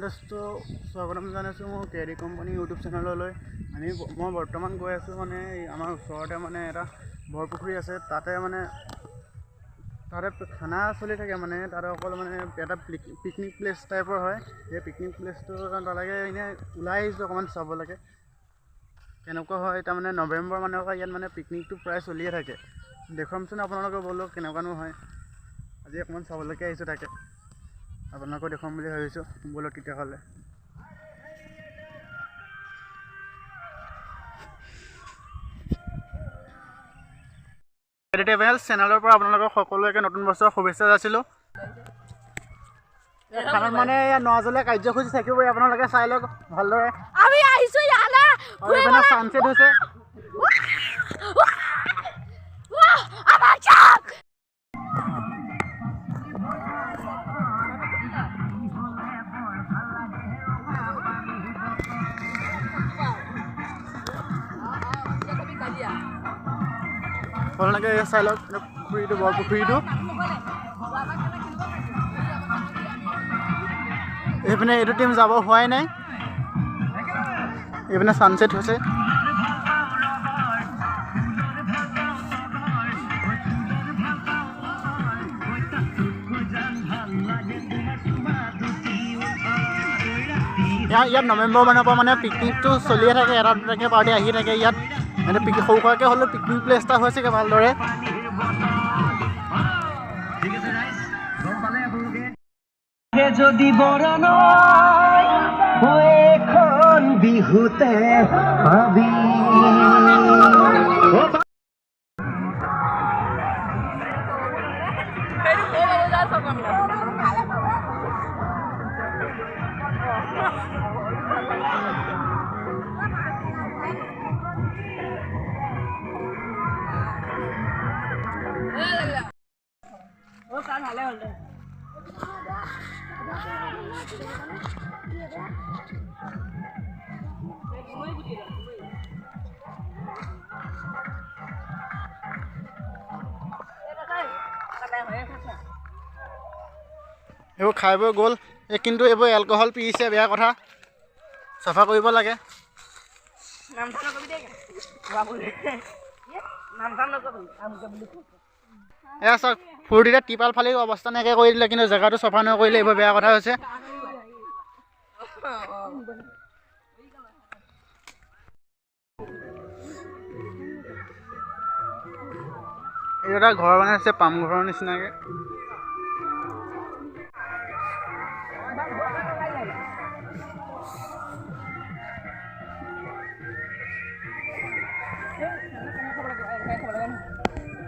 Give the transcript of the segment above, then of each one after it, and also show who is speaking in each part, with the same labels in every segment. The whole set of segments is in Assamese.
Speaker 1: দোস্তো স্বাগতম জনাইছোঁ মোৰ কেৰি কোম্পানী ইউটিউব চেনেললৈ। মই বৰ্তমান গৈ আছোঁ মানে আমাৰ ওচৰতে মানে এটা বৰপুখুৰী আছে, তাতে খানা চলি থাকে মানে তাতে অকল মানে এটা পিকনিক প্লেচ টাইপৰ হয়। সেই পিকনিক প্লেচটো তালৈকে এনেই ওলাই আহিছোঁ অকণমান চাবলৈকে কেনেকুৱা হয়। তাৰমানে নৱেম্বৰ মানৰ পৰা ইয়াত মানে পিকনিকটো প্ৰায় চলিয়ে থাকে। দেখুৱামচোন আপোনালোকে ব'লক কেনেকুৱানো হয়। আজি অকণমান চাবলৈকে আহিছোঁ, তাকে আপোনালোকক দেখুৱাম বুলি ভাবিছোঁ। ব'লক তেতিয়াহ'লে। ট্ৰেভেলছ চেনেলৰ পৰা আপোনালোকক সকলোকে নতুন বছৰৰ শুভেচ্ছা যাচিলোঁ। খানাত মানে নজলীয়া কাৰ্যসূচী থাকিবই, আপোনালোকে চাই লওক ভালদৰে।
Speaker 2: আমি আহিছোঁ ইয়ালে
Speaker 1: আৰু এইপিনে ছানছেট হৈছে। আপোনালোকে চাই লওক পুখুৰীটো, বৰপুখুৰীটো। এইপিনে এইটো টিম যাব হোৱাই নাই। এইপিনে ছানছেট হৈছে। ইয়াত নৱেম্বৰ মানৰ পৰা মানে পিকনিকটো চলিয়ে থাকে, এটা দুটাকৈ পাৰ্টি আহি থাকে ইয়াত। মানে সৰু সুৰাকৈ হ'লেও পিকনিক প্লেচ এটা হৈছেগৈ ভালদৰে।
Speaker 3: যদি বৰণ এখন বিহুতে ভাবি
Speaker 1: এইবোৰ খাই বৈ গ'ল, কিন্তু এইবোৰ এলকহল পিছে বেয়া কথা, চাফা কৰিব লাগে। এয়া চাওক ফূৰ্তিতে টিপাল ফালি অৱস্থা নাইকিয়া কৰি দিলে, কিন্তু জেগাটো চাফা নকৰিলে এইবোৰ বেয়া কথা হৈছে। এই এটা ঘৰ বনাইছে পাম ঘৰৰ নিচিনাকৈ।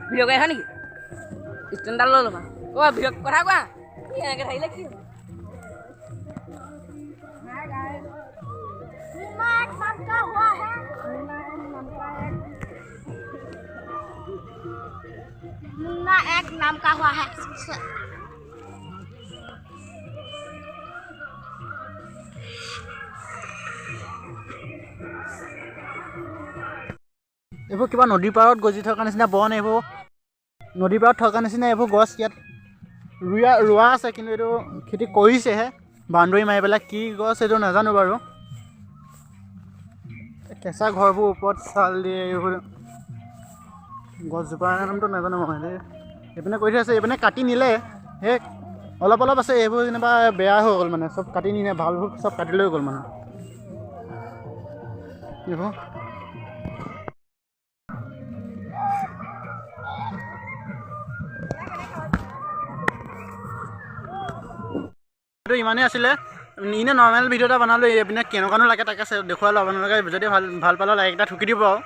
Speaker 2: ভিডিঅ' কৰি আছা নেকি? ষ্টেণ্ডাৰ্ড লৈ ল'বা। অ' ভিডিঅ' কথা কোৱা, এনেকৈ থাকিলে কি হ'ব?
Speaker 4: मुन्ना एक नाम का हुआ है।
Speaker 1: এইবোৰ কিবা নদীৰ পাৰত গজি থকা নিচিনা বন, এইবোৰ নদীৰ পাৰত থকা নিচিনা এইবোৰ গছ ইয়াত ৰোৱা আছে, কিন্তু এইটো খেতি কৰিছেহে বাউণ্ডৰী মাৰি পেলাই। কি গছ এইটো নাজানো বাৰু। কেঁচা ঘৰবোৰ ওপৰত চাল দিয়ে, এইবোৰ গছজোপাৰ নামটো নাজানো মই। এইপিনে কৰি থৈ আছে, এইপিনে কাটি নিলে, সেই অলপ অলপ আছে, এইবোৰ যেনিবা বেয়া হৈ গ'ল মানে, চব কাটি নিলে, ভালবোৰ চব কাটি লৈ গ'ল মানে। এইবোৰ ইমানেই আছিলে। এনেই নৰ্মেল ভিডিঅ' এটা বনালোঁ, এইপিনে কেনেকুৱানো লাগে তাকে দেখুৱালোঁ আপোনালোকে। যদি ভাল পালে লাইক এটা ঠুকি দিব আৰু।